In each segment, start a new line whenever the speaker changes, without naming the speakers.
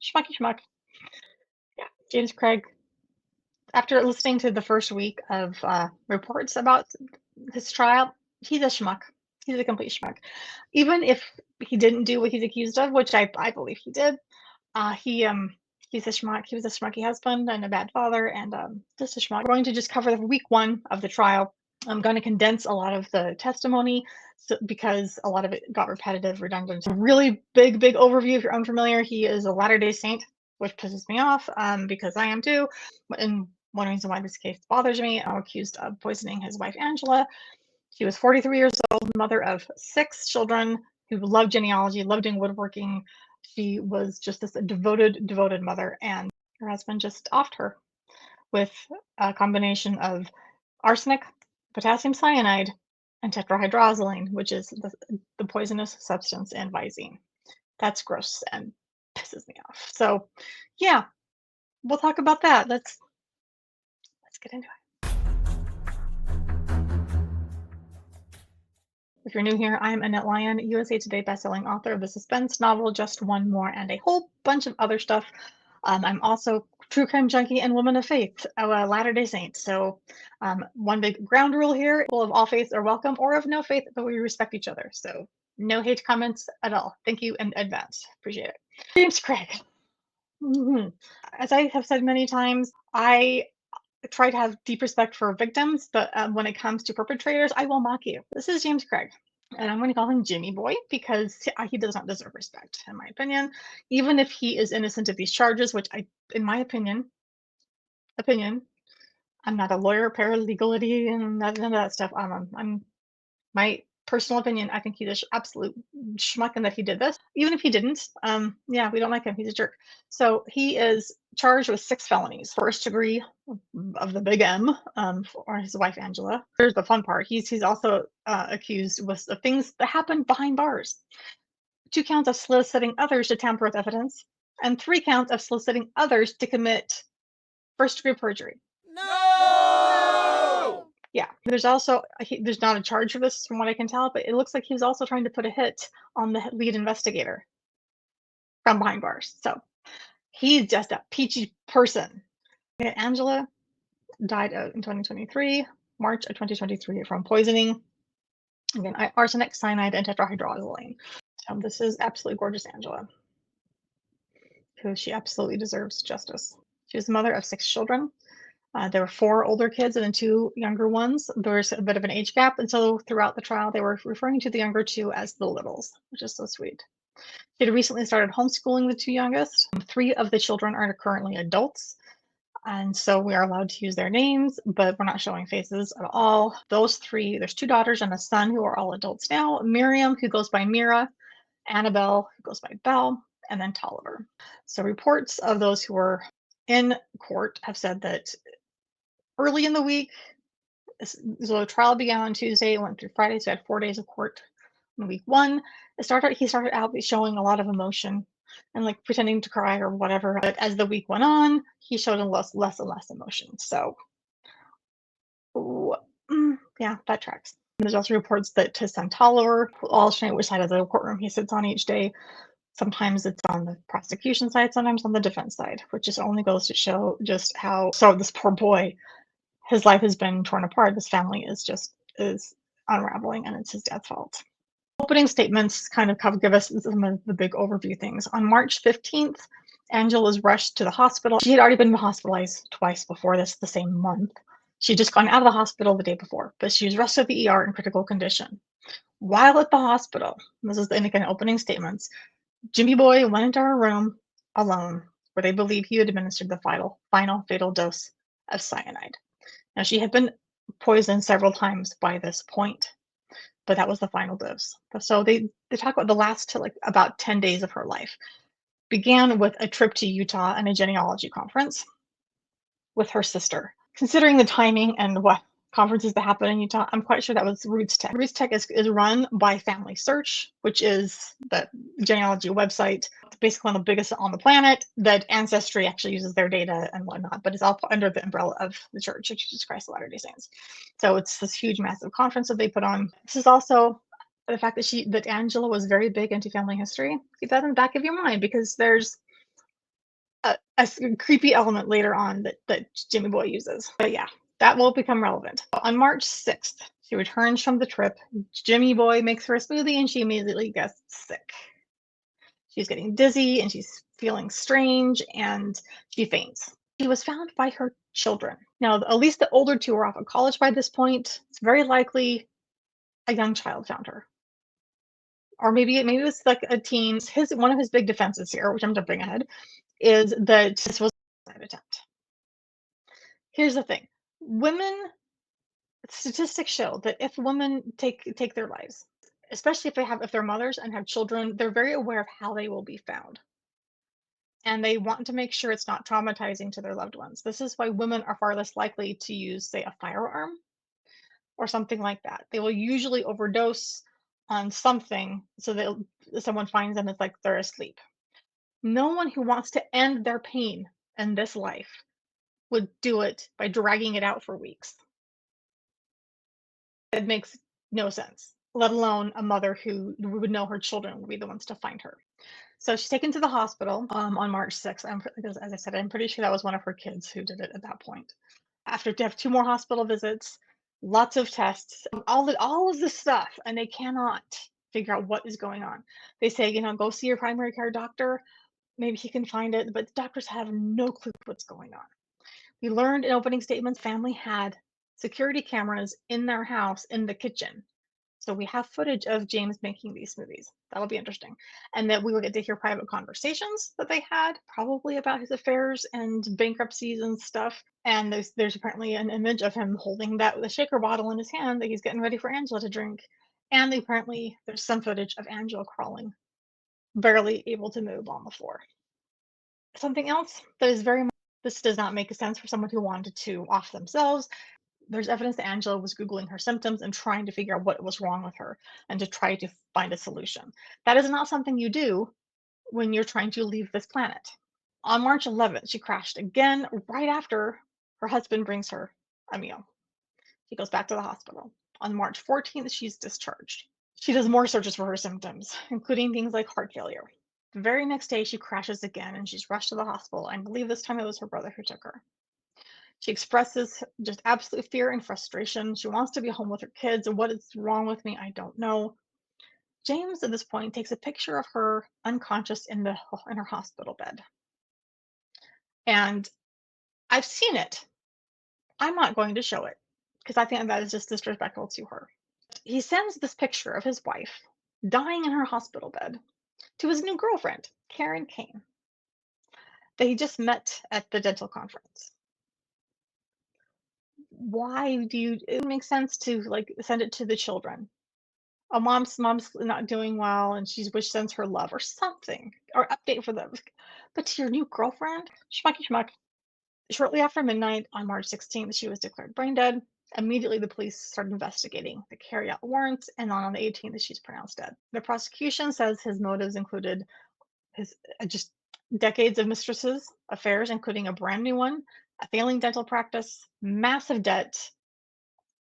Schmucky schmuck. Yeah, James Craig. After listening to the first week of reports about his trial, he's a schmuck. He's a complete schmuck. Even if he didn't do what he's accused of, which I believe he did, he's a schmuck. He was a schmucky husband and a bad father, and just a schmuck. We're going to just cover week one of the trial. I'm going to condense a lot of the testimony because a lot of it got repetitive, redundant. A really big overview. If you're unfamiliar, he is a Latter-day Saint, which pisses me off because I am too. And one reason why this case bothers me, I'm accused of poisoning his wife, Angela. She was 43 years old, mother of 6 children who loved genealogy, loved doing woodworking. She was just this devoted mother, and her husband just offed her with a combination of arsenic, potassium cyanide, and tetrahydrozoline, which is the poisonous substance in Visine. That's gross and pisses me off. So, yeah, we'll talk about that. Let's get into it. If you're new here, I'm Annette Lyon, USA Today bestselling author of the suspense novel Just One More and a whole bunch of other stuff. I'm also true crime junkie and woman of faith, a Latter-day Saint. So one big ground rule here, people of all faiths are welcome, or of no faith, but we respect each other. So no hate comments at all. Thank you in advance. Appreciate it. James Craig. As I have said many times, I try to have deep respect for victims, but when it comes to perpetrators, I will mock you. This is James Craig, and I'm going to call him Jimmy Boy because he does not deserve respect, in my opinion. Even if he is innocent of these charges, which in my opinion, I'm not a lawyer, paralegally, and none of that stuff. I'm my personal opinion. I think he's an absolute schmuck and that he did this. Even if he didn't, yeah, we don't like him. He's a jerk. So he is charged with 6 felonies. First degree of the big M, or his wife Angela. Here's the fun part. He's also accused with the things that happened behind bars. 2 counts of soliciting others to tamper with evidence, and 3 counts of soliciting others to commit first-degree perjury.
No!
Yeah, there's also there's not a charge for this from what I can tell, but it looks like he was also trying to put a hit on the lead investigator from behind bars. So he's just a peachy person. Angela died in 2023, March of 2023, from poisoning. Again, arsenic, cyanide, and tetrahydrozoline. So this is absolutely gorgeous Angela, who she absolutely deserves justice. She was the mother of 6 children. There were 4 older kids and then 2 younger ones. There was a bit of an age gap, and so throughout the trial, they were referring to the younger 2 as the littles, which is so sweet. She had recently started homeschooling the 2 youngest. 3 of the children are currently adults, and so we are allowed to use their names, but we're not showing faces at all. Those 3, there's 2 daughters and a son who are all adults now. Miriam, who goes by Mira, Annabelle, who goes by Belle, and then Tolliver. So reports of those who were in court have said that early in the week, so the trial began on Tuesday, went through Friday, so we had 4 days of court. In week 1, he started out showing a lot of emotion and like pretending to cry or whatever. But as the week went on, he showed less and less emotion. So, yeah, that tracks. And there's also reports that his son Tolliver, alternate which side of the courtroom he sits on each day. Sometimes it's on the prosecution side, sometimes on the defense side, which just only goes to show just how. So this poor boy, his life has been torn apart. This family is unraveling, and it's his dad's fault. Opening statements kind of give us some of the big overview things. On March 15th, Angela was rushed to the hospital. She had already been hospitalized twice before this, the same month. She'd just gone out of the hospital the day before, but she was rushed to the ER in critical condition. While at the hospital, this is in opening statements, Jimmy Boy went into her room alone, where they believe he had administered the final fatal dose of cyanide. Now, she had been poisoned several times by this point, but that was the final dose. So they talk about the last about 10 days of her life. Began with a trip to Utah and a genealogy conference with her sister. Considering the timing and what conferences that happen in Utah, I'm quite sure that was Roots Tech. Roots Tech is run by Family Search, which is the genealogy website, basically one of the biggest on the planet, that Ancestry actually uses their data and whatnot, but it's all under the umbrella of the Church of Jesus Christ of Latter-day Saints. So it's this huge, massive conference that they put on. This is also the fact that Angela was very big into family history. Keep that in the back of your mind, because there's creepy element later on that Jimmy Boy uses. But yeah, that will become relevant. On March 6th, she returns from the trip. Jimmy Boy makes her a smoothie and she immediately gets sick. She's getting dizzy and she's feeling strange and she faints. She was found by her children. Now, at least the older two were off at college by this point. It's very likely a young child found her. Or maybe it was like a teen. One of his big defenses here, which I'm jumping ahead, is that this was a suicide attempt. Here's the thing. Women Statistics show that if women take their lives, especially if they're mothers and have children, they're very aware of how they will be found. And they want to make sure it's not traumatizing to their loved ones. This is why women are far less likely to use, say, a firearm or something like that. They will usually overdose on something so that someone finds them, it's like they're asleep. No one who wants to end their pain in this life would do it by dragging it out for weeks. It makes no sense, let alone a mother who would know her children would be the ones to find her. So she's taken to the hospital on March 6th. Because, as I said, I'm pretty sure that was one of her kids who did it at that point. After to have two more hospital visits, lots of tests, all of this stuff, and they cannot figure out what is going on. They say, go see your primary care doctor. Maybe he can find it, but the doctors have no clue what's going on. We learned in opening statements family had security cameras in their house in the kitchen. So we have footage of James making these smoothies. That'll be interesting. And that we will get to hear private conversations that they had, probably about his affairs and bankruptcies and stuff. And there's apparently an image of him holding the shaker bottle in his hand that he's getting ready for Angela to drink. And apparently there's some footage of Angela crawling, barely able to move on the floor. Something else that is very much, this does not make sense for someone who wanted to off themselves. There's evidence that Angela was Googling her symptoms and trying to figure out what was wrong with her and to try to find a solution. That is not something you do when you're trying to leave this planet. On March 11th, she crashed again right after her husband brings her a meal. She goes back to the hospital. On March 14th, she's discharged. She does more searches for her symptoms, including things like heart failure. The very next day, she crashes again and she's rushed to the hospital. I believe this time it was her brother who took her. She expresses just absolute fear and frustration. She wants to be home with her kids. What is wrong with me? I don't know. James, at this point, takes a picture of her unconscious in her hospital bed. And I've seen it. I'm not going to show it because I think that is just disrespectful to her. He sends this picture of his wife dying in her hospital bed to his new girlfriend, Karen Kane, that he just met at the dental conference. Why do you it makes sense to send it to the children? A mom's not doing well and sends her love or something or update for them. But to your new girlfriend, schmucky schmuck. Shortly after midnight on March 16th, she was declared brain dead. Immediately, the police started investigating. They carry out warrants, and on the 18th, she's pronounced dead. The prosecution says his motives included his just decades of mistresses, affairs, including a brand new one, a failing dental practice, massive debt,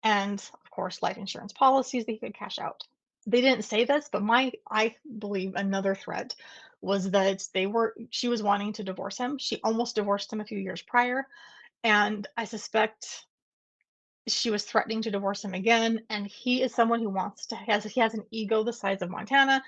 and of course, life insurance policies that he could cash out. They didn't say this, but I believe another threat was that she was wanting to divorce him. She almost divorced him a few years prior, and I suspect she was threatening to divorce him again. And he is someone who he has an ego the size of Montana.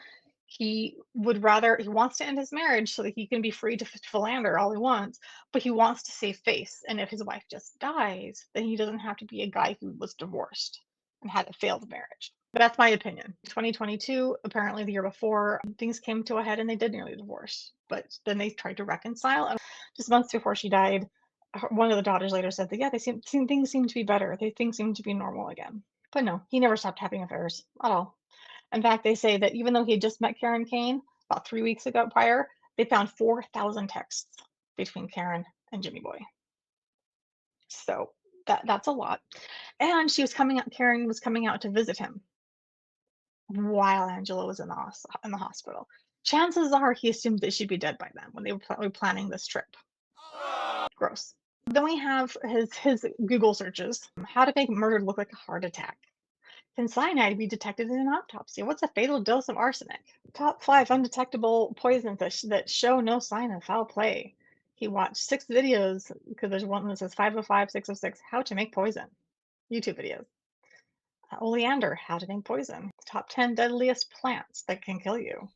He wants to end his marriage so that he can be free to philander all he wants, but he wants to save face. And if his wife just dies, then he doesn't have to be a guy who was divorced and had a failed marriage. But that's my opinion. 2022, apparently the year before, things came to a head and they did nearly divorce. But then they tried to reconcile. And just months before she died, one of the daughters later said that, yeah, things seem to be better. Things seem to be normal again. But no, he never stopped having affairs at all. In fact, they say that even though he had just met Karen Kane about 3 weeks ago prior, they found 4,000 texts between Karen and Jimmy Boy. So that's a lot. And Karen was coming out to visit him while Angela was in the hospital. Chances are he assumed that she'd be dead by then when they were planning this trip. Gross. Then we have his Google searches. How to make murder look like a heart attack. Can cyanide be detected in an autopsy? What's a fatal dose of arsenic? Top 5 undetectable poisons that show no sign of foul play. He watched 6 videos because there's one that says 505, 606, how to make poison. YouTube videos. Oleander, how to make poison. Top 10 deadliest plants that can kill you.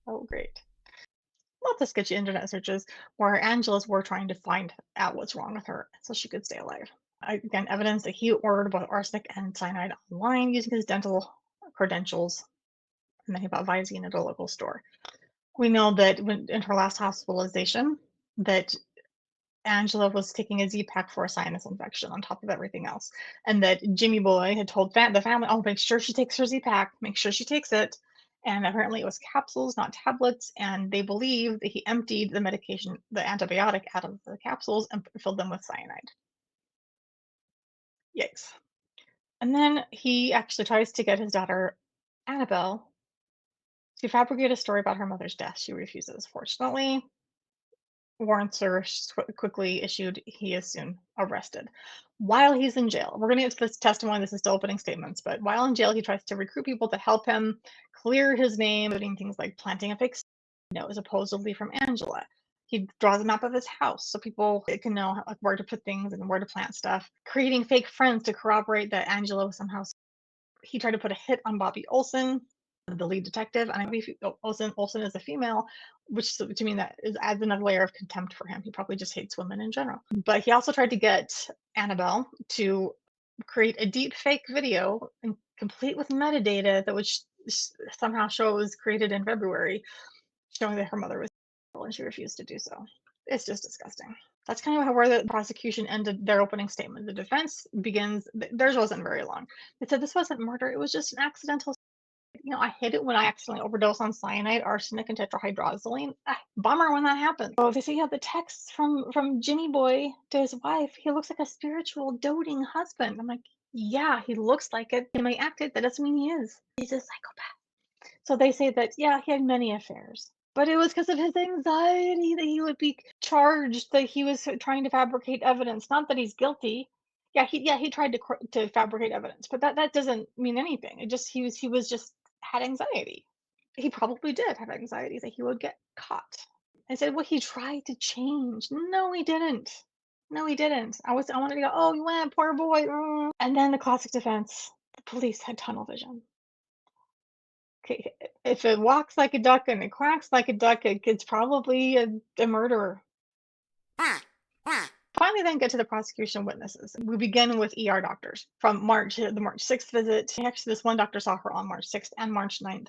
Oh, great. Lots of sketchy internet searches where Angela's were trying to find out what's wrong with her so she could stay alive. Again, evidence that he ordered both arsenic and cyanide online using his dental credentials, and then he bought Visine at a local store. We know that when in her last hospitalization, that Angela was taking a Z-Pack for a sinus infection on top of everything else, and that Jimmy Boy had told the family, "Oh, make sure she takes her Z-Pack, make sure she takes it." And apparently it was capsules, not tablets, and they believe that he emptied the medication, the antibiotic, out of the capsules and filled them with cyanide. Yikes. And then he actually tries to get his daughter, Annabelle, to fabricate a story about her mother's death. She refuses. Fortunately, warrants are quickly issued. He is soon arrested. While he's in jail, we're going to get to this testimony. This is still opening statements, but while in jail, he tries to recruit people to help him clear his name, doing things like planting a fake note supposedly from Angela. He draws a map of his house so people can know like where to put things and where to plant stuff. Creating fake friends to corroborate that Angela was somehow. He tried to put a hit on Bobby Olson, the lead detective, and I believe Olson is a female, which to me that adds another layer of contempt for him. He probably just hates women in general. But he also tried to get Annabelle to create a deep fake video and complete with metadata that would somehow show it was created in February, showing that her mother was ill, and she refused to do so. It's just disgusting. That's kind of how where the prosecution ended their opening statement. The defense begins, theirs wasn't very long. They said this wasn't murder, it was just an accidental. I hate it when I accidentally overdose on cyanide, arsenic, and tetrahydrozoline. Bummer when that happens. So they say, yeah, the text from Jimmy Boy to his wife, he looks like a spiritual, doting husband. I'm like, yeah, he looks like it. He may act it. That doesn't mean he is. He's a psychopath. So they say that, yeah, he had many affairs. But it was because of his anxiety that he would be charged that he was trying to fabricate evidence. Not that he's guilty. He tried to fabricate evidence, but that doesn't mean anything. It just he was just had anxiety. He probably did have anxiety that he would get caught. I said, well, he tried to change. No, he didn't. No, he didn't. I wanted to go, oh, you went, poor boy. And then the classic defense, the police had tunnel vision. Okay, if it walks like a duck and it quacks like a duck, it's probably a murderer. Finally, then get to the prosecution witnesses. We begin with ER doctors from the March 6th visit. Actually, this one doctor saw her on March 6th and March 9th.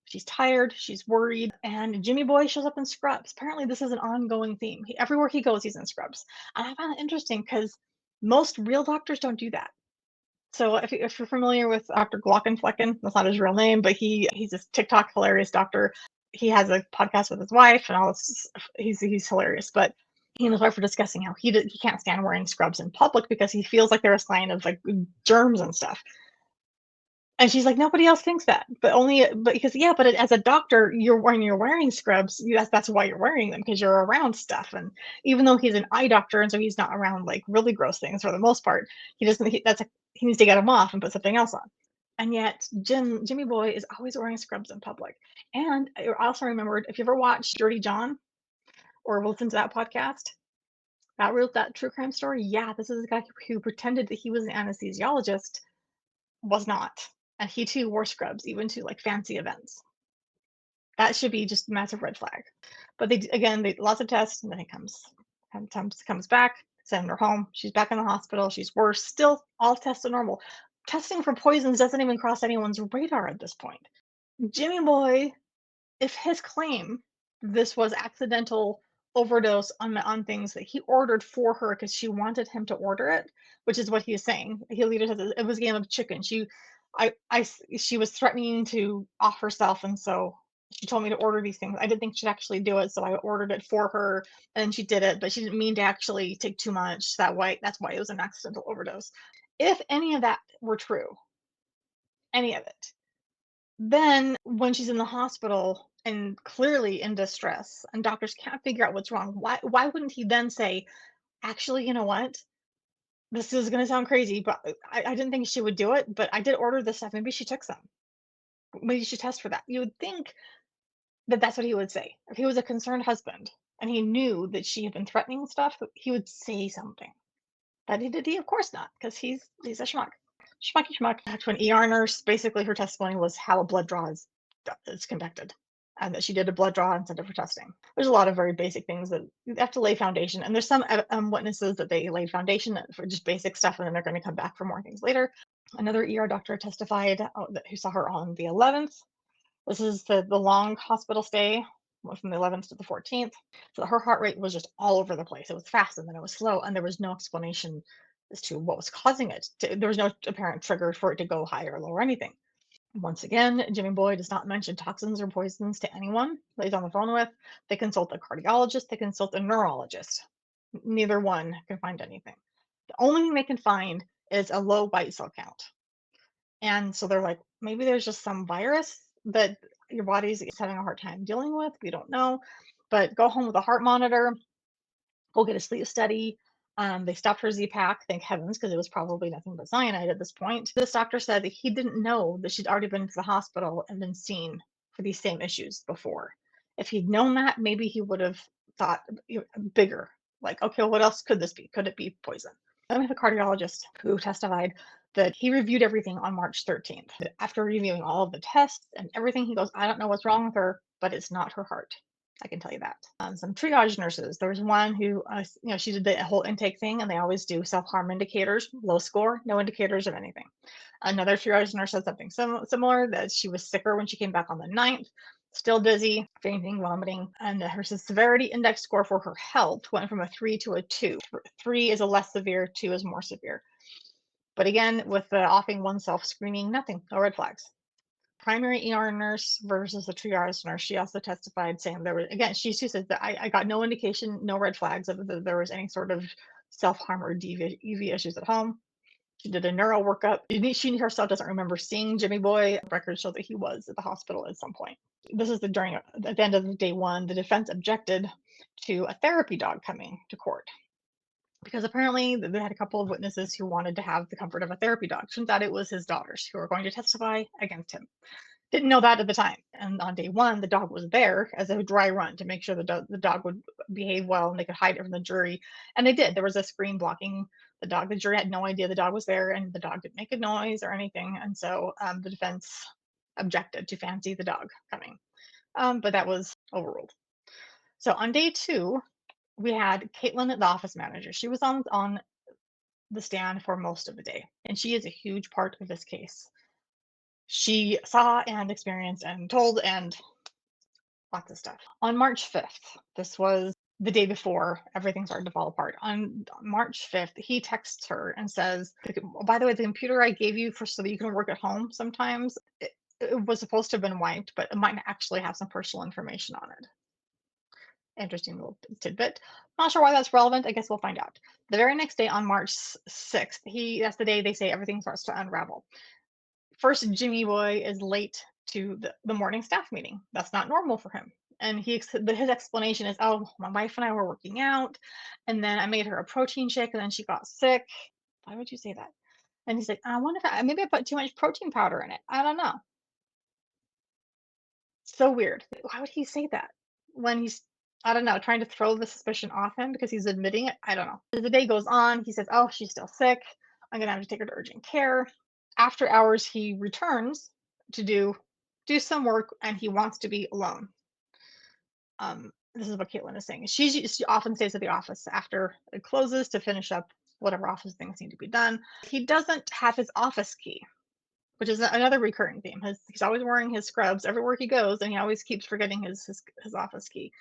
She's tired, she's worried, and Jimmy Boy shows up in scrubs. Apparently, this is an ongoing theme. Everywhere he goes, he's in scrubs. And I found it interesting because most real doctors don't do that. So if you're familiar with Dr. Glockenflecken, that's not his real name, but he's this TikTok hilarious doctor. He has a podcast with his wife and all this. He's hilarious, but he and his wife were discussing how he can't stand wearing scrubs in public because he feels like they're a sign of like germs and stuff. And she's like, nobody else thinks that, but because but as a doctor, when you're wearing scrubs, that's why you're wearing them because you're around stuff. And even though he's an eye doctor, and so he's not around like really gross things for the most part, he doesn't. He needs to get them off and put something else on. And yet, Jimmy Boy is always wearing scrubs in public. And I also remembered if you ever watched Dirty John or listened to that podcast, that true crime story. Yeah, this is a guy who pretended that he was an anesthesiologist, was not. And he too wore scrubs, even to like fancy events. That should be just a massive red flag. But they lots of tests, and then he comes back, send her home. She's back in the hospital. She's worse. Still, all tests are normal. Testing for poisons doesn't even cross anyone's radar at this point. Jimmy Boy, if his claim this was accidental overdose on things that he ordered for her because she wanted him to order it, which is what he is saying. He later says it was a game of chicken. She was threatening to off herself, and so she told me to order these things. I didn't think she'd actually do it, so I ordered it for her, and she did it, but she didn't mean to actually take too much. That's why it was an accidental overdose. If any of that were true, any of it, then when she's in the hospital and clearly in distress and doctors can't figure out what's wrong, why wouldn't he then say, actually, you know what? This is going to sound crazy, but I didn't think she would do it, but I did order this stuff. Maybe she took some. Maybe you should test for that. You would think that that's what he would say if he was a concerned husband and he knew that she had been threatening stuff, he would say something. But did he? Of course not, because he's a schmuck. Schmucky schmuck. To an ER nurse, basically her testimony was how a blood draw is conducted, and that she did a blood draw and sent it for testing. There's a lot of very basic things that you have to lay foundation, and there's some witnesses that they laid foundation for just basic stuff, and then they're going to come back for more things later. Another ER doctor testified who saw her on the 11th. This is the long hospital stay from the 11th to the 14th. So her heart rate was just all over the place. It was fast and then it was slow, and there was no explanation as to what was causing it. There was no apparent trigger for it to go higher or low or anything. Once again, Jimmy Boy does not mention toxins or poisons to anyone that he's on the phone with. They consult a cardiologist, they consult a neurologist. Neither one can find anything. The only thing they can find is a low white cell count. And so they're like, maybe there's just some virus that your body's having a hard time dealing with. We don't know. But go home with a heart monitor, go get a sleep study. They stopped her Z-Pak, thank heavens, because it was probably nothing but cyanide at this point. This doctor said that he didn't know that she'd already been to the hospital and been seen for these same issues before. If he'd known that, maybe he would have thought bigger. Like, okay, well, what else could this be? Could it be poison? Then we have a cardiologist who testified that he reviewed everything on March 13th. After reviewing all of the tests and everything, he goes, I don't know what's wrong with her, but it's not her heart. I can tell you that. Some triage nurses. There was one who, she did the whole intake thing, and they always do self-harm indicators, low score, no indicators of anything. Another triage nurse said something similar, that she was sicker when she came back on the 9th, still dizzy, fainting, vomiting, and her severity index score for her health went from a 3 to a 2. 3 is a less severe, 2 is more severe. But again, with the offing oneself screening, nothing, no red flags. Primary ER nurse versus the triage nurse. She also testified saying there was, again, she said that I got no indication, no red flags of that there was any sort of self-harm or EV issues at home. She did a neuro workup. She herself doesn't remember seeing Jimmy Boy. Records show that he was at the hospital at some point. This is at the end of day one, the defense objected to a therapy dog coming to court, because apparently they had a couple of witnesses who wanted to have the comfort of a therapy dog. Turns out it was his daughters who were going to testify against him. Didn't know that at the time. And on day one, the dog was there as a dry run to make sure the dog would behave well and they could hide it from the jury. And they did. There was a screen blocking the dog. The jury had no idea the dog was there, and the dog didn't make a noise or anything. And so the defense objected to Fancy the dog coming. But that was overruled. So on day two, we had Caitlin, the office manager. She was on the stand for most of the day, and she is a huge part of this case. She saw and experienced and told and lots of stuff. On March 5th, this was the day before everything started to fall apart. On March 5th, he texts her and says, by the way, the computer I gave you so that you can work at home sometimes, it was supposed to have been wiped, but it might actually have some personal information on it. Interesting little tidbit. Not sure why that's relevant. I guess we'll find out. The very next day, on March 6th, that's the day they say everything starts to unravel. First, Jimmy Boy is late to the morning staff meeting. That's not normal for him. And his explanation is, oh, my wife and I were working out, and then I made her a protein shake, and then she got sick. Why would you say that? And he's like, I wonder if maybe I put too much protein powder in it. I don't know. So weird. Why would he say that when he's, I don't know, trying to throw the suspicion off him because he's admitting it? I don't know. As the day goes on, he says, oh, she's still sick. I'm going to have to take her to urgent care. After hours, he returns to do some work, and he wants to be alone. This is what Caitlin is saying. She often stays at the office after it closes to finish up whatever office things need to be done. He doesn't have his office key, which is another recurring theme. He's always wearing his scrubs everywhere he goes, and he always keeps forgetting his office key.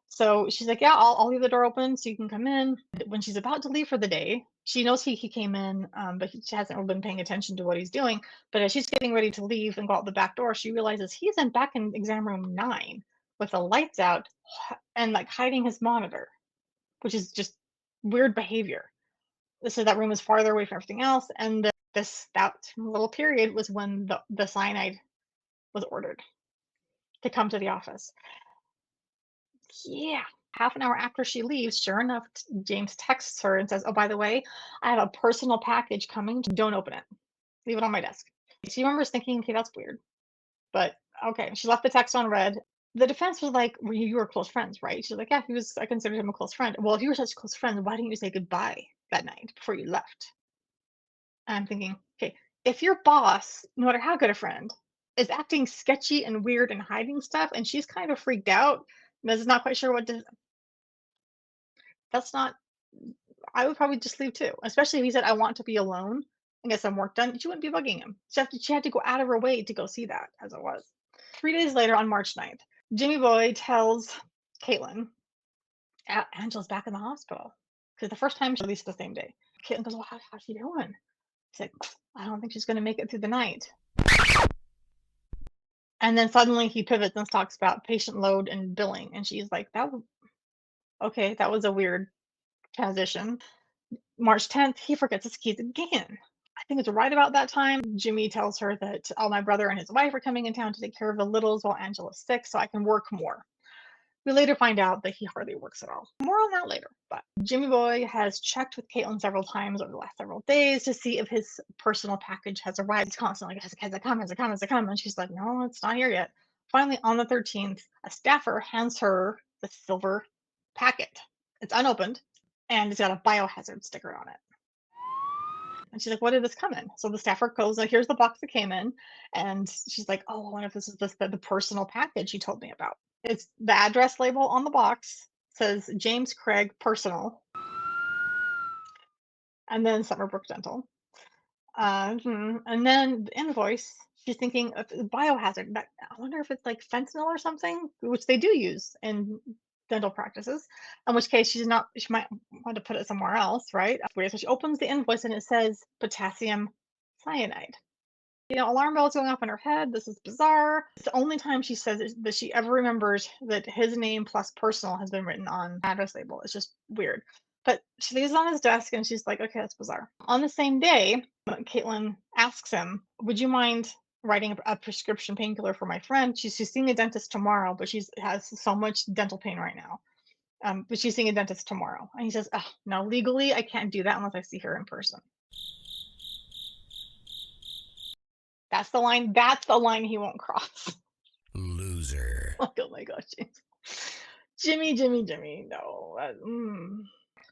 So she's like, yeah, I'll leave the door open so you can come in. When she's about to leave for the day, she knows he came in, but she hasn't been paying attention to what he's doing. But as she's getting ready to leave and go out the back door, she realizes he's back in exam room 9 with the lights out and like hiding his monitor, which is just weird behavior. So that room is farther away from everything else. And that little period was when the cyanide was ordered to come to the office. Yeah. Half an hour after she leaves, sure enough, James texts her and says, oh, by the way, I have a personal package coming. Don't open it. Leave it on my desk. She remembers thinking, okay, that's weird. But okay, she left the text on read. The defense was like, well, you were close friends, right? She's like, yeah, he was. I considered him a close friend. Well, if you were such close friends, why didn't you say goodbye that night before you left? And I'm thinking, okay, if your boss, no matter how good a friend, is acting sketchy and weird and hiding stuff, and she's kind of freaked out, and is not quite sure what to, that's not. I would probably just leave too, especially if he said, I want to be alone and get some work done. She wouldn't be bugging him. She had to go out of her way to go see that, as it was. 3 days later, on March 9th, Jimmy Boy tells Caitlin, Angela's back in the hospital. Because the first time she released the same day. Caitlin goes, well, how's she doing? He's like, I don't think she's going to make it through the night. And then suddenly he pivots and talks about patient load and billing. And she's like, okay, that was a weird transition. March 10th, he forgets his keys again. I think it's right about that time. Jimmy tells her that, oh, my brother and his wife are coming in town to take care of the littles while Angela's sick, so I can work more. We later find out that he hardly works at all. More on that later. But Jimmy Boy has checked with Caitlin several times over the last several days to see if his personal package has arrived. He's constantly like, has it come? Has it come? Has it come? And she's like, no, it's not here yet. Finally, on the 13th, a staffer hands her the silver packet. It's unopened and it's got a biohazard sticker on it. And she's like, what did this come in? So the staffer goes, like, here's the box that came in. And she's like, oh, I wonder if this is the personal package you told me about. It's the address label on the box says James Craig Personal, and then Summerbrook Dental. And then the invoice, she's thinking of biohazard. I wonder if it's like fentanyl or something, which they do use in dental practices. In which case, she might want to put it somewhere else, right? So she opens the invoice and it says potassium cyanide. Alarm bells going off in her head. This is bizarre. It's the only time she says that she ever remembers that his name plus personal has been written on address label. It's just weird. But she leaves it on his desk and she's like, okay, that's bizarre. On the same day, Caitlin asks him, would you mind writing a prescription painkiller for my friend? She's seeing a dentist tomorrow, but she has so much dental pain right now. But she's seeing a dentist tomorrow. And he says, oh, no, legally, I can't do that unless I see her in person. That's the line. That's the line he won't cross.
Loser.
Like, oh my gosh, Jimmy, Jimmy, Jimmy. No.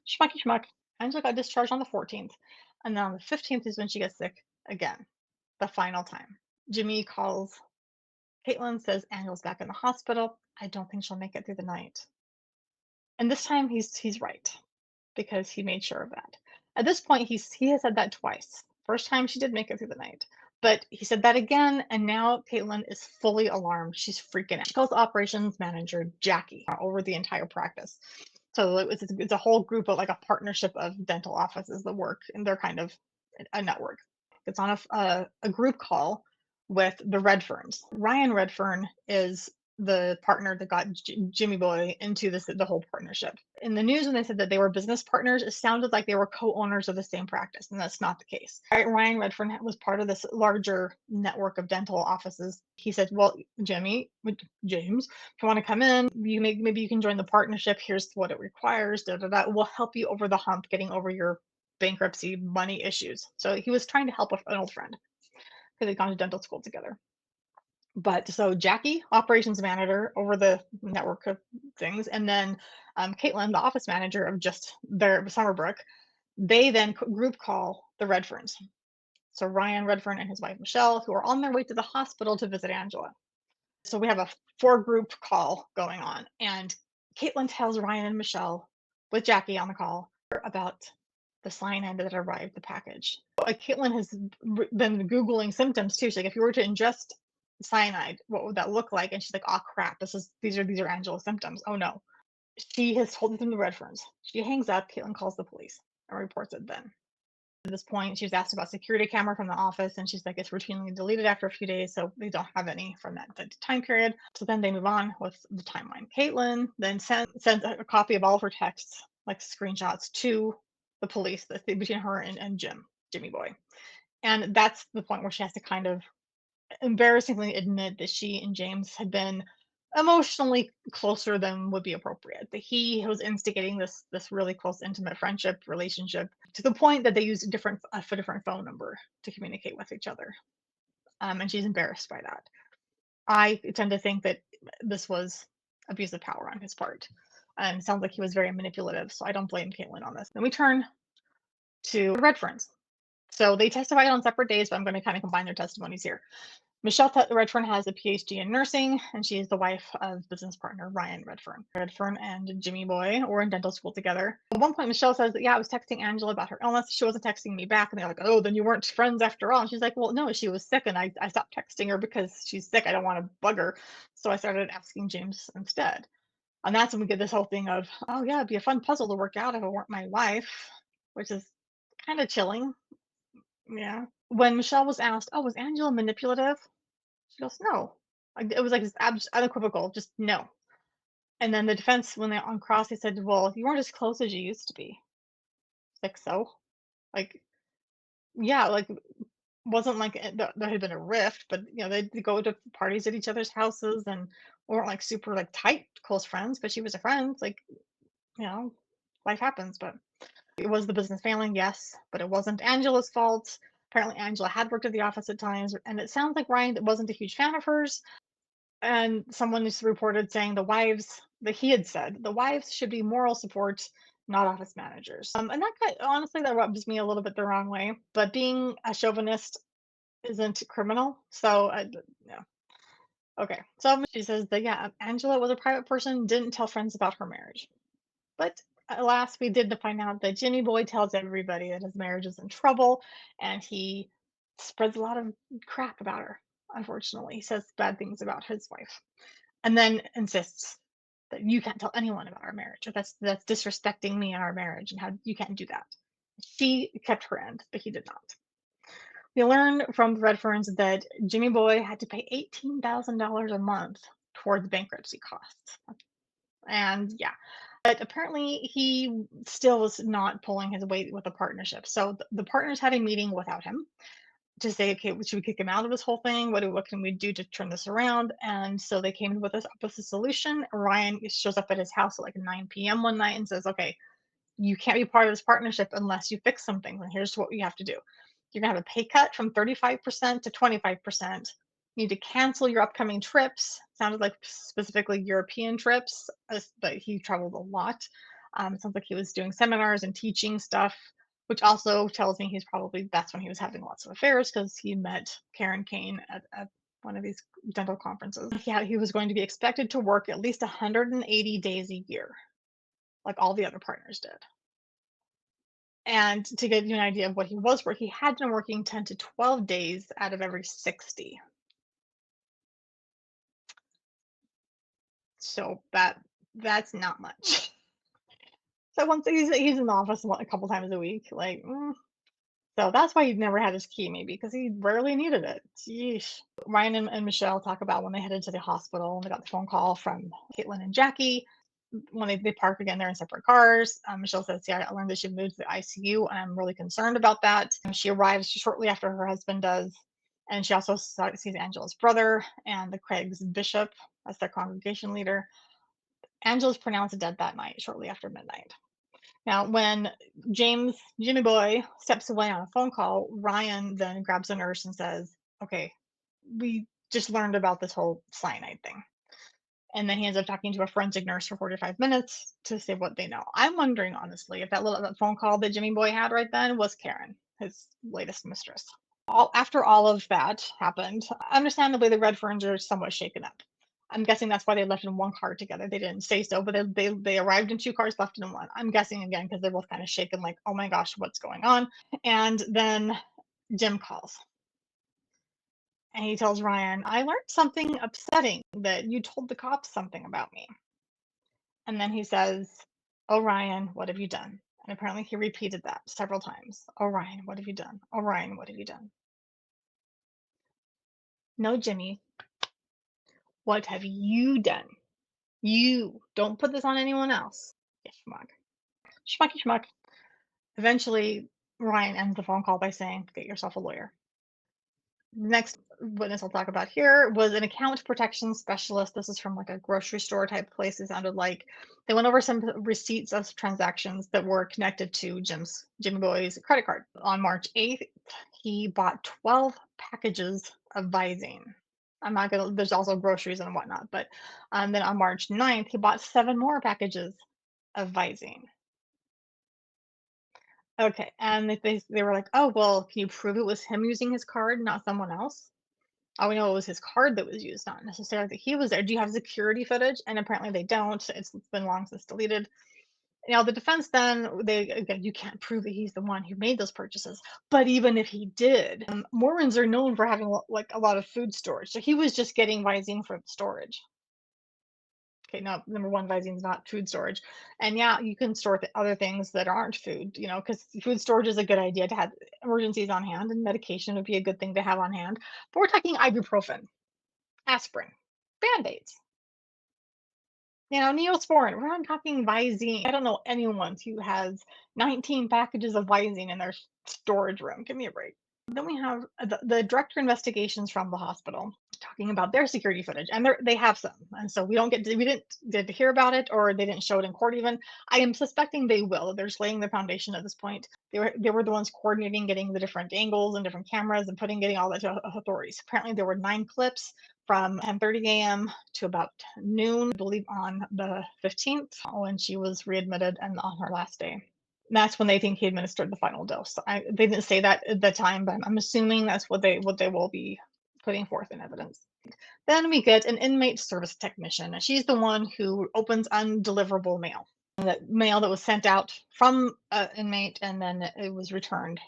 Schmucky schmuck. Angela got discharged on the 14th. And then on the 15th is when she gets sick again. The final time. Jimmy calls Caitlin, says Angela's back in the hospital. I don't think she'll make it through the night. And this time he's right, because he made sure of that. At this point, he has said that twice. First time she did make it through the night, but he said that again, and now Caitlin is fully alarmed. She's freaking out. She calls operations manager Jackie over the entire practice. So it's a whole group of, like, a partnership of dental offices that work, and they're kind of a network. It's on a group call with the Redferns. Ryan Redfern is the partner that got Jimmy Boy into the whole partnership. In the news, when they said that they were business partners, it sounded like they were co-owners of the same practice, and that's not the case. Ryan Redfern was part of this larger network of dental offices. He said, well, James, if you want to come in, maybe you can join the partnership. Here's what it requires. We'll help you over the hump, getting over your bankruptcy money issues. So he was trying to help an old friend because they'd gone to dental school together. But so Jackie, operations manager over the network of things, and then Caitlin, the office manager of just their Summerbrook, they then group call the Redferns. So Ryan Redfern and his wife Michelle, who are on their way to the hospital to visit Angela. So we have a 4-group call going on, and Caitlin tells Ryan and Michelle, with Jackie on the call, about the cyanide that arrived, the package. Caitlin has been Googling symptoms too. She's like, if you were to ingest cyanide, what would that look like? And she's like, oh crap, these are Angela's symptoms. Oh no. She has told them the Redferns. She hangs up. Caitlin calls the police and reports it then. At this point, she was asked about security camera from the office, and she's like, it's routinely deleted after a few days, so they don't have any from that time period. So then they move on with the timeline. Caitlin then sends a copy of all of her texts, like screenshots, to the police between her and Jimmy Boy. And that's the point where she has to kind of embarrassingly admit that she and James had been emotionally closer than would be appropriate. That he was instigating this really close, intimate friendship relationship to the point that they used a different phone number to communicate with each other. And she's embarrassed by that. I tend to think that this was abuse of power on his part. And it sounds like he was very manipulative, so I don't blame Caitlin on this. Then we turn to the Redferns. So they testified on separate days, but I'm going to kind of combine their testimonies here. Michelle Redfern has a PhD in nursing, and she is the wife of business partner Ryan Redfern. Redfern and Jimmy Boy were in dental school together. At one point, Michelle says that, yeah, I was texting Angela about her illness. She wasn't texting me back. And they're like, oh, then you weren't friends after all. And she's like, well, no, she was sick, and I stopped texting her because she's sick. I don't want to bug her. So I started asking James instead. And that's when we get this whole thing of, oh, yeah, it'd be a fun puzzle to work out if it weren't my wife, which is kind of chilling. Yeah. When Michelle was asked, oh, was Angela manipulative? She goes, "No." Like, it was like this unequivocal, just no. And then the defense, when they're on cross, they said, "Well, you weren't as close as you used to be." Like, so? Like, yeah, like, wasn't like there had been a rift, but they'd go to parties at each other's houses and weren't like super like tight, close friends, but she was a friend. Like, you know, life happens, but it was the business failing, yes, but it wasn't Angela's fault. Apparently, Angela had worked at the office at times, and it sounds like Ryan wasn't a huge fan of hers. And someone just reported saying that he had said the wives should be moral support, not office managers. And that honestly, that rubs me a little bit the wrong way. But being a chauvinist isn't criminal. So, no. Okay. So she says that, yeah, Angela was a private person, didn't tell friends about her marriage. But alas, we did find out that Jimmy Boy tells everybody that his marriage is in trouble, and he spreads a lot of crap about her. Unfortunately, he says bad things about his wife and then insists that you can't tell anyone about our marriage, or that's disrespecting me and our marriage, and how you can't do that. She kept her end, but he did not. We learned from the Redferns that Jimmy Boy had to pay $18,000 a month towards bankruptcy costs. And yeah, but apparently he still was not pulling his weight with the partnership. So the partners had a meeting without him to say, okay, should we kick him out of this whole thing? What can we do to turn this around? And so they came with a solution. Ryan shows up at his house at like 9 p.m. one night and says, okay, you can't be part of this partnership unless you fix some things. And here's what you have to do. You're gonna have a pay cut from 35% to 25%. You need to cancel your upcoming trips. Sounded like specifically European trips, but he traveled a lot. It sounds like he was doing seminars and teaching stuff, which also tells me that's when he was having lots of affairs because he met Karen Kane at one of these dental conferences. Yeah, he was going to be expected to work at least 180 days a year, like all the other partners did. And to give you an idea of what he was working, he had been working 10 to 12 days out of every 60. So that's not much. So once he's in the office a couple times a week, like, so that's why he never had his key, maybe because he rarely needed it. Yeesh. Ryan and Michelle talk about when they headed to the hospital and they got the phone call from Caitlin and Jackie. When they park again, they're in separate cars. Michelle says, yeah, I learned that she moved to the ICU, and I'm really concerned about that. She arrives shortly after her husband does, and she also sees Angela's brother and the Craig's bishop as their congregation leader. Angela's pronounced dead that night, shortly after midnight. Now, when Jimmy Boy, steps away on a phone call, Ryan then grabs a nurse and says, okay, we just learned about this whole cyanide thing. And then he ends up talking to a forensic nurse for 45 minutes to say what they know. I'm wondering, honestly, if that phone call that Jimmy Boy had right then was Karen, his latest mistress. After all of that happened, understandably, the Redferns are somewhat shaken up. I'm guessing that's why they left in one car together. They didn't say so, but they arrived in two cars, left in one. I'm guessing again because they're both kind of shaken, like, oh my gosh, what's going on? And then Jim calls and he tells Ryan, I learned something upsetting that you told the cops something about me. And then he says, oh, Ryan, what have you done? And apparently he repeated that several times. Oh, Ryan, what have you done? Oh, Ryan, what have you done? No, Jimmy, what have you done? You don't put this on anyone else. You schmuck. Schmucky schmuck. Eventually, Ryan ends the phone call by saying, get yourself a lawyer. Next witness I'll talk about here was an account protection specialist. This is from like a grocery store type place. It sounded like they went over some receipts of transactions that were connected to Jimmy Boy's credit card. On March 8th, he bought 12 packages of Visine. I'm not gonna. There's also groceries and whatnot, but then on March 9th, he bought 7 more packages of Visine. Okay, and they were like, "Oh, well, can you prove it was him using his card, not someone else?" Oh, we know it was his card that was used, not necessarily that he was there. Do you have security footage? And apparently they don't. It's been long since deleted. Now the defense then they again, you can't prove that he's the one who made those purchases. But even if he did, Mormons are known for having like a lot of food storage. So he was just getting Visine for storage. Okay, no, number one, Visine is not food storage. And yeah, you can store other things that aren't food, because food storage is a good idea to have emergencies on hand, and medication would be a good thing to have on hand. But we're talking ibuprofen, aspirin, band-aids, Neosporin. We're not talking Visine. I don't know anyone who has 19 packages of Visine in their storage room. Give me a break. Then we have the director investigations from the hospital talking about their security footage, and they have some, and so we didn't get to hear about it, or they didn't show it in court even. I am suspecting they will. They're just laying the foundation at this point. They were the ones coordinating, getting the different angles and different cameras and getting all that to authorities. Apparently there were 9 clips from 10:30 a.m. to about noon, I believe, on the 15th, when she was readmitted and on her last day. That's when they think he administered the final dose. They didn't say that at the time, but I'm assuming that's what they will be putting forth in evidence. Then we get an inmate service technician, and she's the one who opens undeliverable mail. That mail that was sent out from an inmate and then it was returned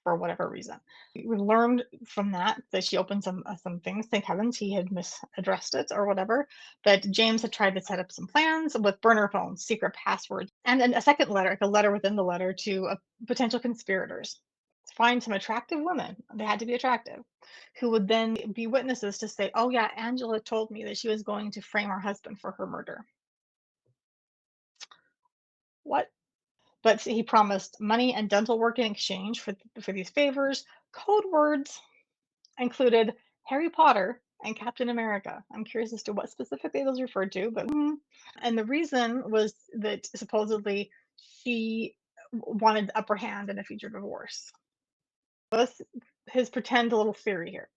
for whatever reason. We learned from that she opened some things. Thank heavens he had misaddressed it or whatever. That James had tried to set up some plans with burner phones, secret passwords, and then a second letter, like a letter within the letter to potential conspirators. To find some attractive women, they had to be attractive, who would then be witnesses to say, "Oh yeah, Angela told me that she was going to frame her husband for her murder." What? But he promised money and dental work in exchange for these favors. Code words included Harry Potter and Captain America. I'm curious as to what specifically those referred to, but and the reason was that supposedly she wanted the upper hand in a future divorce. That's his pretend little theory here.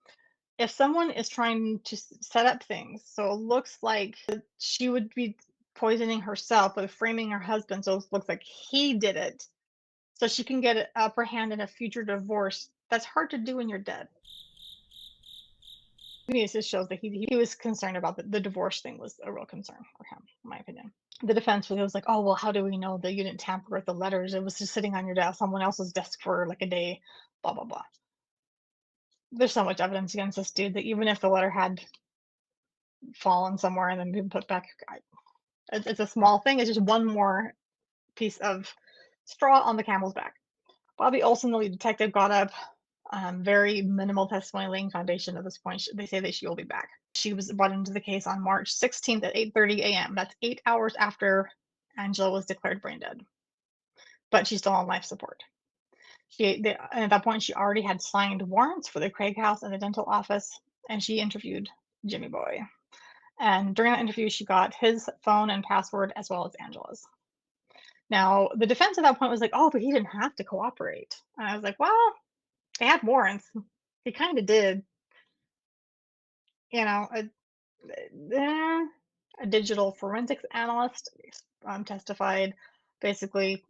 If someone is trying to set up things so it looks like she would be poisoning herself but framing her husband so it looks like he did it so she can get an upper hand in a future divorce, that's hard to do when you're dead. It just shows that he was concerned about the divorce thing was a real concern for him, in my opinion. The defense was like, "Oh, well, how do we know that you didn't tamper with the letters? It was just sitting on your desk, someone else's desk for like a day, blah, blah, blah." There's so much evidence against this dude that even if the letter had fallen somewhere and then been put back, it's a small thing. It's just one more piece of straw on the camel's back. Bobby Olson, the lead detective, got up. Very minimal testimony laying foundation at this point. They say that she will be back. She was brought into the case on March 16th at 8:30 a.m. That's 8 hours after Angela was declared brain dead. But she's still on life support. At that point, she already had signed warrants for the Craig House and the dental office, and she interviewed Jimmy Boy. And during that interview, she got his phone and password as well as Angela's. Now, the defense at that point was like, "Oh, but he didn't have to cooperate." And I was like, well, they had warrants. He kind of did. You know, a digital forensics analyst testified basically,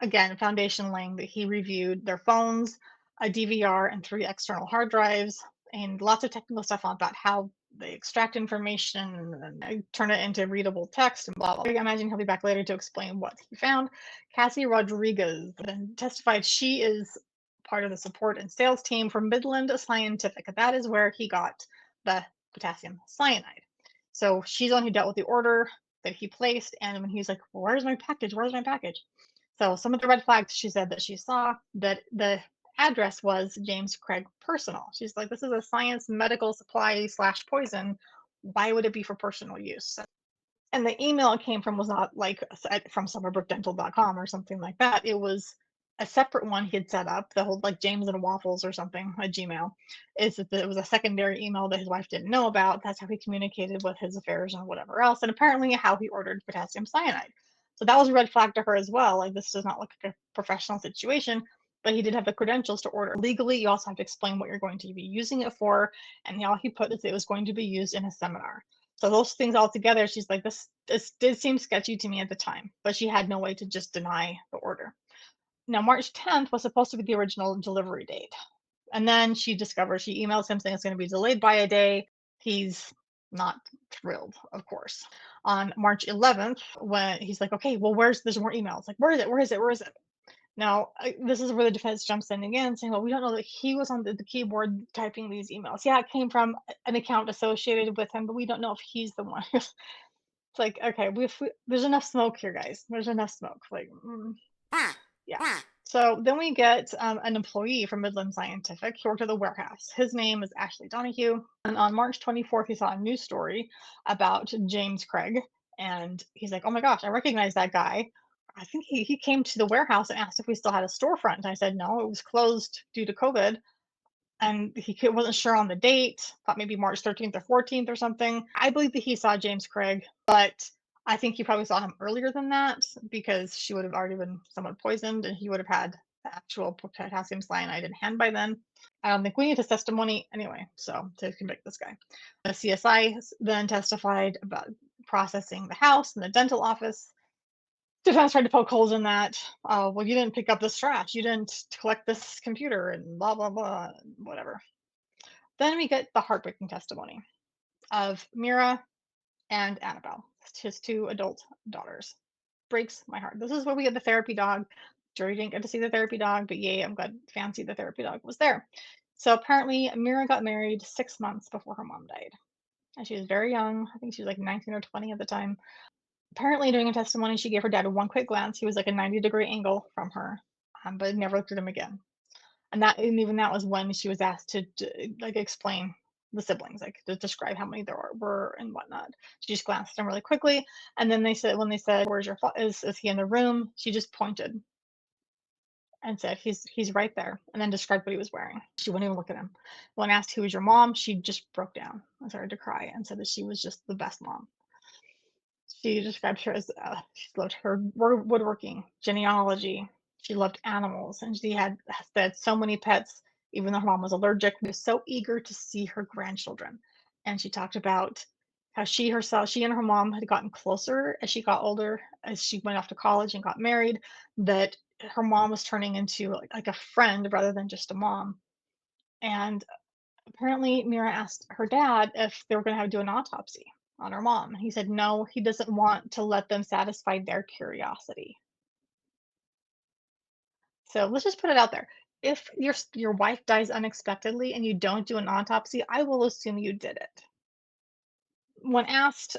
again, foundation laying that he reviewed their phones, a DVR, and 3 external hard drives, and lots of technical stuff about how they extract information and turn it into readable text and blah, blah, blah. I imagine he'll be back later to explain what he found. Cassie Rodriguez then testified she is part of the support and sales team for Midland Scientific. That is where he got the potassium cyanide. So she's the one who dealt with the order that he placed. And when he was like, "Well, where's my package? Where's my package?" So some of the red flags she said that she saw, that the address was James Craig Personal. She's like, "This is a science medical supply / poison. Why would it be for personal use?" And the email it came from was not like from summerbrookdental.com or something like that. It was a separate one he had set up, the whole like James and Waffles or something, a Gmail. Is that it was a secondary email that his wife didn't know about. That's how he communicated with his affairs and whatever else, and apparently how he ordered potassium cyanide. So that was a red flag to her as well. Like, this does not look like a professional situation. but he did have the credentials to order. Legally, you also have to explain what you're going to be using it for, and all he put is it was going to be used in a seminar. So those things all together, she's like, this did seem sketchy to me at the time, but she had no way to just deny the order. Now, March 10th was supposed to be the original delivery date. And then she emails him saying it's going to be delayed by a day. He's not thrilled, of course. On March 11th, when he's like, okay, well, there's more emails. Like, where is it? Where is it? Where is it? Now, this is where the defense jumps in again, saying, well, we don't know that he was on the keyboard typing these emails. Yeah, it came from an account associated with him, but we don't know if he's the one. It's like, okay, there's enough smoke here, guys. There's enough smoke. Like, yeah. So then we get an employee from Midland Scientific. He worked at the warehouse. His name is Ashley Donahue. And on March 24th, he saw a news story about James Craig. And he's like, oh my gosh, I recognize that guy. I think he came to the warehouse and asked if we still had a storefront. And I said, no, it was closed due to COVID. And he wasn't sure on the date, thought maybe March 13th or 14th or something. I believe that he saw James Craig, but I think he probably saw him earlier than that because she would have already been somewhat poisoned and he would have had the actual potassium cyanide in hand by then. I don't think we need his testimony anyway, so to convict this guy. The CSI then testified about processing the house and the dental office. Defense tried to poke holes in that. Well, you didn't pick up this trash. You didn't collect this computer and blah, blah, blah, whatever. Then we get the heartbreaking testimony of Mira and Annabelle, his two adult daughters. Breaks my heart. This is where we get the therapy dog. Jury didn't get to see the therapy dog, but yay, I'm glad Fancy the therapy dog was there. So apparently Mira got married 6 months before her mom died. And she was very young. I think she was like 19 or 20 at the time. Apparently, during a testimony, she gave her dad one quick glance. He was like a 90-degree angle from her, but never looked at him again. And even that was when she was asked to like explain the siblings, like to describe how many there were and whatnot. She just glanced at him really quickly, and then when they said, "Where's your father? Is he in the room?" She just pointed and said, "He's right there," and then described what he was wearing. She wouldn't even look at him. When asked who was your mom, she just broke down and started to cry and said that she was just the best mom. She described her as she loved her woodworking, genealogy. She loved animals, and she had so many pets. Even though her mom was allergic, she was so eager to see her grandchildren. And she talked about how she and her mom had gotten closer as she got older, as she went off to college and got married. That her mom was turning into like a friend rather than just a mom. And apparently, Mira asked her dad if they were going to do an autopsy on her mom. He said no, he doesn't want to let them satisfy their curiosity. So let's just put it out there. If your wife dies unexpectedly and you don't do an autopsy, I will assume you did it. When asked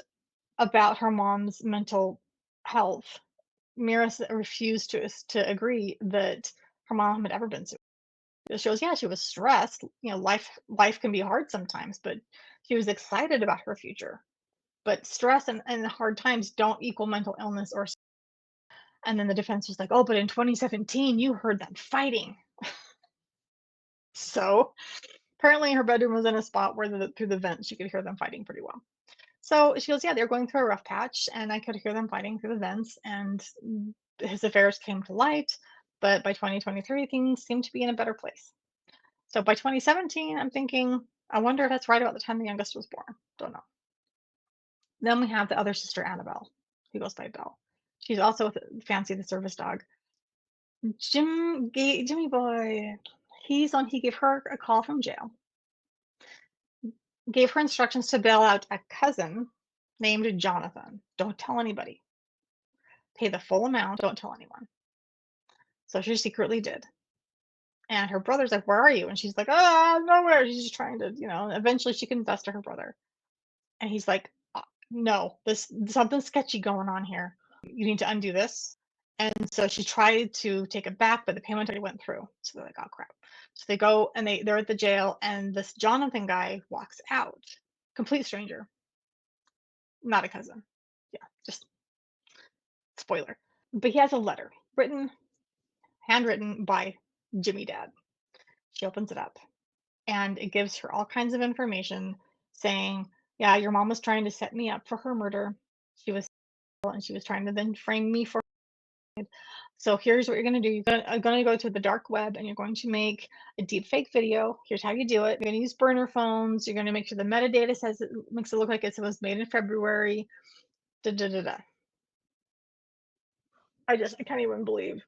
about her mom's mental health, Mira refused to agree that her mom had ever been suicidal. It shows, yeah, she was stressed. Life can be hard sometimes, but she was excited about her future. But stress and hard times don't equal mental illness or. And then the defense was like, oh, but in 2017, you heard them fighting. So apparently her bedroom was in a spot where through the vents, you could hear them fighting pretty well. So she goes, yeah, they're going through a rough patch, and I could hear them fighting through the vents, and his affairs came to light. But by 2023, things seem to be in a better place. So by 2017, I'm thinking, I wonder if that's right about the time the youngest was born. Don't know. Then we have the other sister, Annabelle, who goes by Belle. She's also Fancy the service dog. Jimmy boy, he gave her a call from jail, gave her instructions to bail out a cousin named Jonathan. Don't tell anybody. Pay the full amount, don't tell anyone. So she secretly did. And her brother's like, where are you? And she's like, I'm nowhere. She's just trying to, eventually she confessed to her brother. And he's like, no, something's sketchy going on here. You need to undo this. And so she tried to take it back, but the payment already went through. So they're like, oh crap. So they go and they're at the jail, and this Jonathan guy walks out. Complete stranger. Not a cousin. Yeah, just spoiler. But he has a letter handwritten by Jimmy Dad. She opens it up, and it gives her all kinds of information saying, yeah, your mom was trying to set me up for her murder. She was trying to then frame me for. So here's what you're going to do. You're going to go to the dark web and you're going to make a deep fake video. Here's how you do it. You're going to use burner phones. You're going to make sure the metadata says it makes it look like it was made in February. Da, da, da, da. I can't even believe.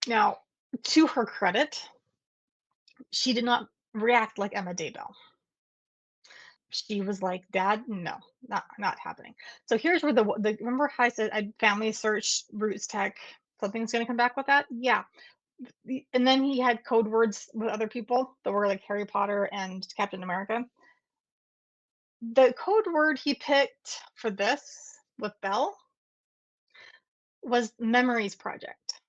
Now, to her credit, she did not react like Emma Daybell. She was like, "Dad, no, not happening." So here's where the remember how I said I'd family search roots tech, something's gonna come back with that? Yeah. And then he had code words with other people that were like Harry Potter and Captain America. The code word he picked for this with Belle was Memories Project.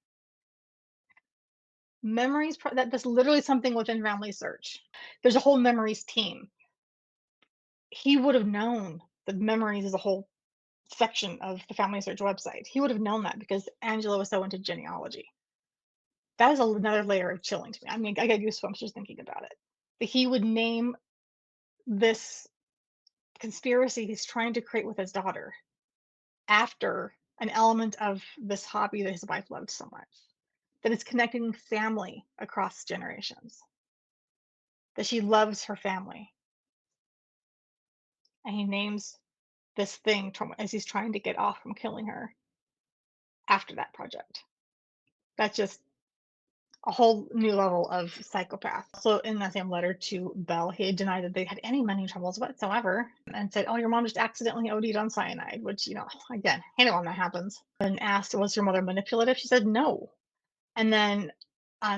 That's literally something within family search. There's a whole memories team. He would have known that memories is a whole section of the family search website. He would have known that because Angela was so into genealogy. That is another layer of chilling to me. I mean, I get goosebumps just thinking about it. That he would name this conspiracy he's trying to create with his daughter after an element of this hobby that his wife loved so much. That it's connecting family across generations. That she loves her family. And he names this thing as he's trying to get off from killing her after that project. That's just a whole new level of psychopath. So in that same letter to Belle, he denied that they had any money troubles whatsoever and said, "Oh, your mom just accidentally OD'd on cyanide," which, again, hate it when that happens. And asked, "Was your mother manipulative?" She said, "No." And then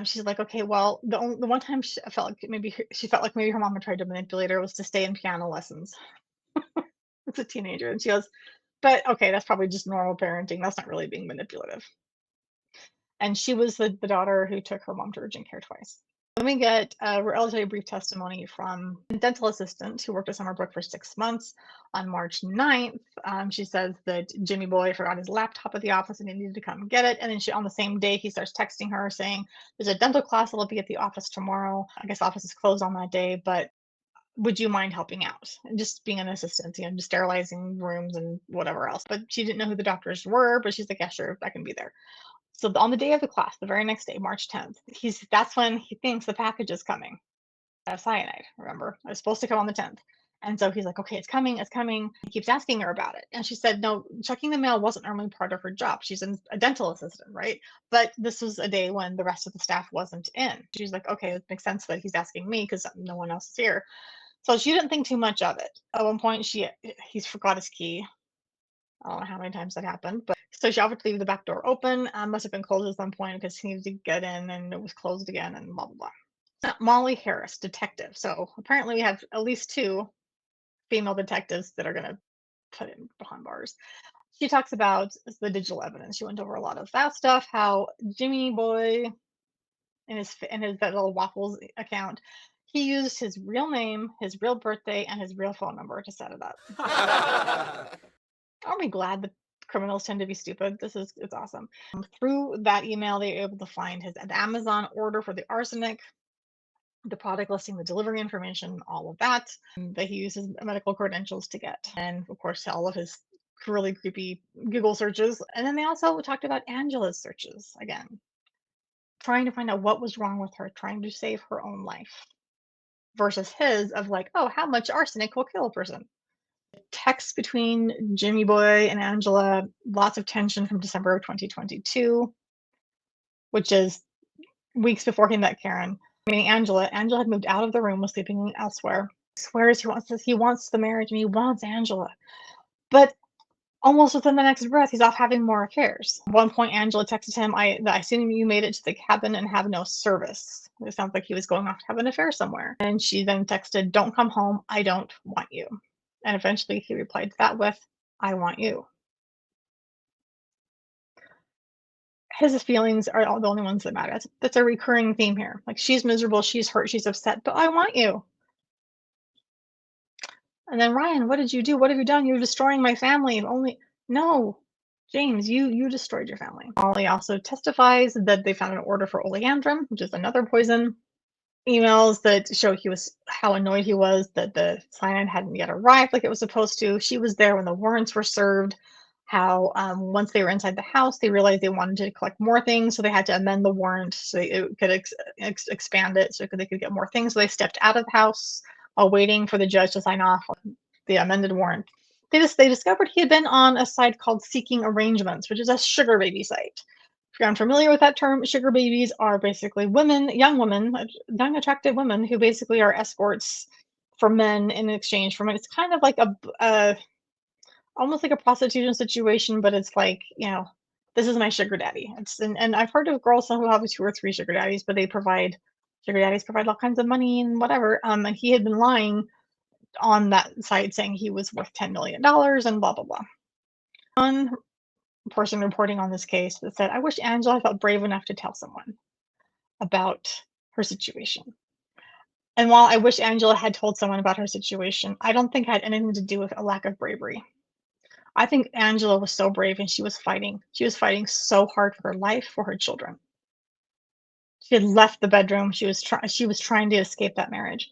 she's like, "Okay, well, the one time she felt like maybe her mom had tried to manipulate her was to stay in piano lessons." It's a teenager. And she goes, "But okay, that's probably just normal parenting. That's not really being manipulative." And she was the daughter who took her mom to urgent care twice. Let me get a relatively brief testimony from a dental assistant who worked at Summerbrook for 6 months. On March 9th, she says that Jimmy Boy forgot his laptop at the office and he needed to come get it. And then on the same day, he starts texting her saying, "There's a dental class that'll be at the office tomorrow. I guess office is closed on that day, but would you mind helping out?" And just being an assistant, just sterilizing rooms and whatever else. But she didn't know who the doctors were, but she's like, "Yeah, sure, I can be there." So on the day of the class, the very next day, March 10th, that's when he thinks the package is coming. Cyanide, remember? It was supposed to come on the 10th. And so he's like, "Okay, it's coming, it's coming." He keeps asking her about it. And she said, no, checking the mail wasn't normally part of her job. She's a dental assistant, right? But this was a day when the rest of the staff wasn't in. She's like, "Okay, it makes sense that he's asking me because no one else is here." So she didn't think too much of it. At one point, he's forgot his key. I don't know how many times that happened, but so she offered to leave the back door open. Must have been closed at some point because he needed to get in and it was closed again and blah, blah, blah. Molly Harris, detective. So apparently we have at least 2 female detectives that are going to put him behind bars. She talks about the digital evidence. She went over a lot of that stuff, how Jimmy Boy in that little Waffles account, he used his real name, his real birthday, and his real phone number to set it up. Aren't we glad that criminals tend to be stupid? It's awesome. Through that email, they were able to find his Amazon order for the arsenic, the product listing, the delivery information, all of that he uses medical credentials to get. And of course, all of his really creepy Google searches. And then they also talked about Angela's searches again, trying to find out what was wrong with her, trying to save her own life versus his of like, "Oh, how much arsenic will kill a person." Text between Jimmy Boy and Angela, lots of tension from December of 2022, which is weeks before he met Karen. Meaning Angela. Angela had moved out of the room, was sleeping elsewhere. Swears he wants the marriage and he wants Angela. But almost within the next breath, he's off having more affairs. At one point, Angela texted him, I assume you made it to the cabin and have no service." It sounds like he was going off to have an affair somewhere. And she then texted, "Don't come home. I don't want you." And eventually he replied to that with, "I want you." His feelings are the only ones that matter. That's a recurring theme here. Like, she's miserable, she's hurt, she's upset, but I want you. And then, "Ryan, what did you do? What have you done? You're destroying my family." No, James, you destroyed your family. Molly also testifies that they found an order for oleandrin, which is another poison. Emails that show how annoyed he was that the cyanide hadn't yet arrived like it was supposed to. She was there when the warrants were served. how once they were inside the house, they realized they wanted to collect more things, so they had to amend the warrant so it could expand it so they could get more things. So they stepped out of the house while waiting for the judge to sign off on the amended warrant. They discovered he had been on a site called Seeking Arrangements, which is a sugar baby site. If you're unfamiliar with that term, sugar babies are basically women, young attractive women who basically are escorts for men in exchange for money. It's kind of like a almost like a prostitution situation, but it's like, this is my sugar daddy. And I've heard of girls who have 2 or 3 sugar daddies, but sugar daddies provide all kinds of money and whatever. And he had been lying on that site saying he was worth $10 million and blah blah blah. One person reporting on this case that said, I wish Angela felt brave enough to tell someone about her situation. And while I wish Angela had told someone about her situation, I don't think it had anything to do with a lack of bravery. I think Angela was so brave and she was fighting. She was fighting so hard for her life, for her children. She had left the bedroom. She was trying to escape that marriage.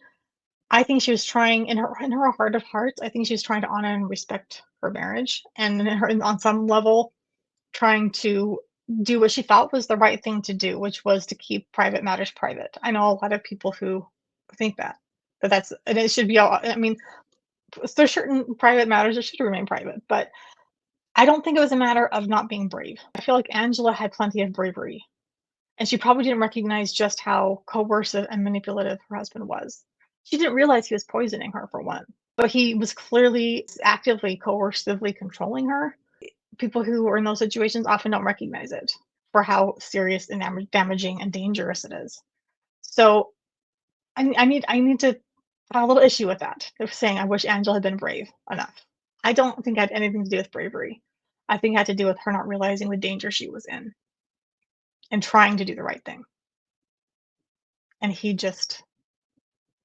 I think she was trying in her heart of hearts, I think she was trying to honor and respect her marriage, and on some level trying to do what she thought was the right thing to do, which was to keep private matters private. I know a lot of people who think but it should be all. I mean, there's certain private matters that should remain private, but I don't think it was a matter of not being brave. I feel like Angela had plenty of bravery, and she probably didn't recognize just how coercive and manipulative her husband was. She didn't realize he was poisoning her, for one, but he was clearly actively, coercively controlling her. People who are in those situations often don't recognize it for how serious and damaging and dangerous it is. So I need to have a little issue with that. They're saying I wish Angela had been brave enough. I don't think it had anything to do with bravery. I think it had to do with her not realizing the danger she was in and trying to do the right thing. And he just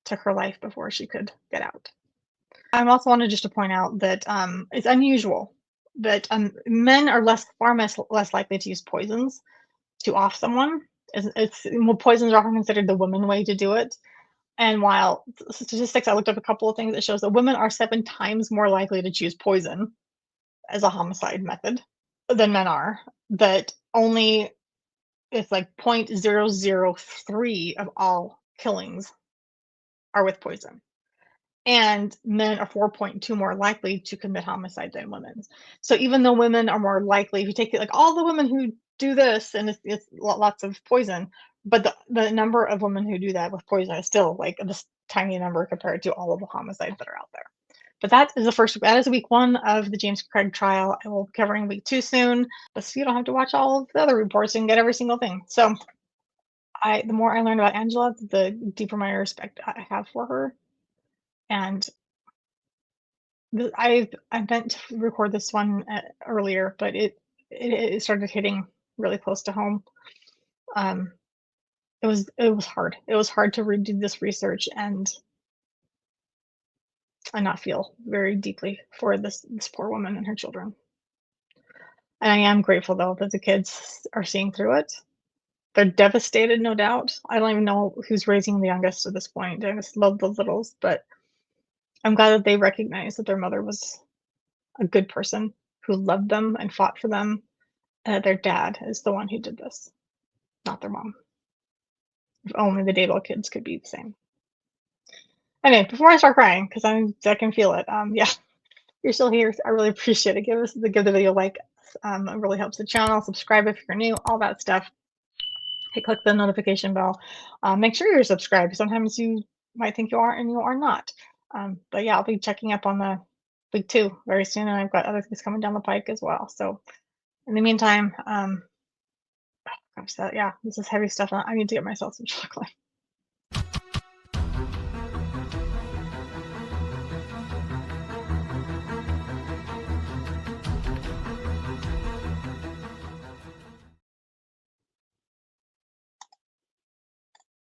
took her life before she could get out. I also wanted just to point out that it's unusual that men are far less likely to use poisons to off someone. Poisons are often considered the woman way to do it. And while statistics, I looked up a couple of things that shows that women are 7 times more likely to choose poison as a homicide method than men are. That only it's like 0.003 of all killings are with poison. And men are 4.2 more likely to commit homicide than women. So even though women are more likely, if you take like all the women who do this, and it's lots of poison, but the number of women who do that with poison is still like this tiny number compared to all of the homicides that are out there. But that is week 1 of the James Craig trial. I will be covering week 2 soon, but so you don't have to watch all of the other reports and get every single thing. So the more I learn about Angela, the deeper my respect I have for her. And I meant to record this one earlier, but it started hitting really close to home. It was hard. It was hard to redo this research and not feel very deeply for this poor woman and her children. And I am grateful though that the kids are seeing through it. They're devastated, no doubt. I don't even know who's raising the youngest at this point. I just love the littles, but I'm glad that they recognize that their mother was a good person who loved them and fought for them. Their dad is the one who did this, not their mom. If only the Daybell kids could be the same. Anyway, before I start crying, because I can feel it. Yeah, you're still here. I really appreciate it. Give the video a like. It really helps the channel. Subscribe if you're new. All that stuff. Hey, click the notification bell. Make sure you're subscribed. Sometimes you might think you are and you are not. But yeah, I'll be checking up on the week 2 very soon, and I've got other things coming down the pike as well. So in the meantime, gosh, yeah, this is heavy stuff. I need to get myself some chocolate.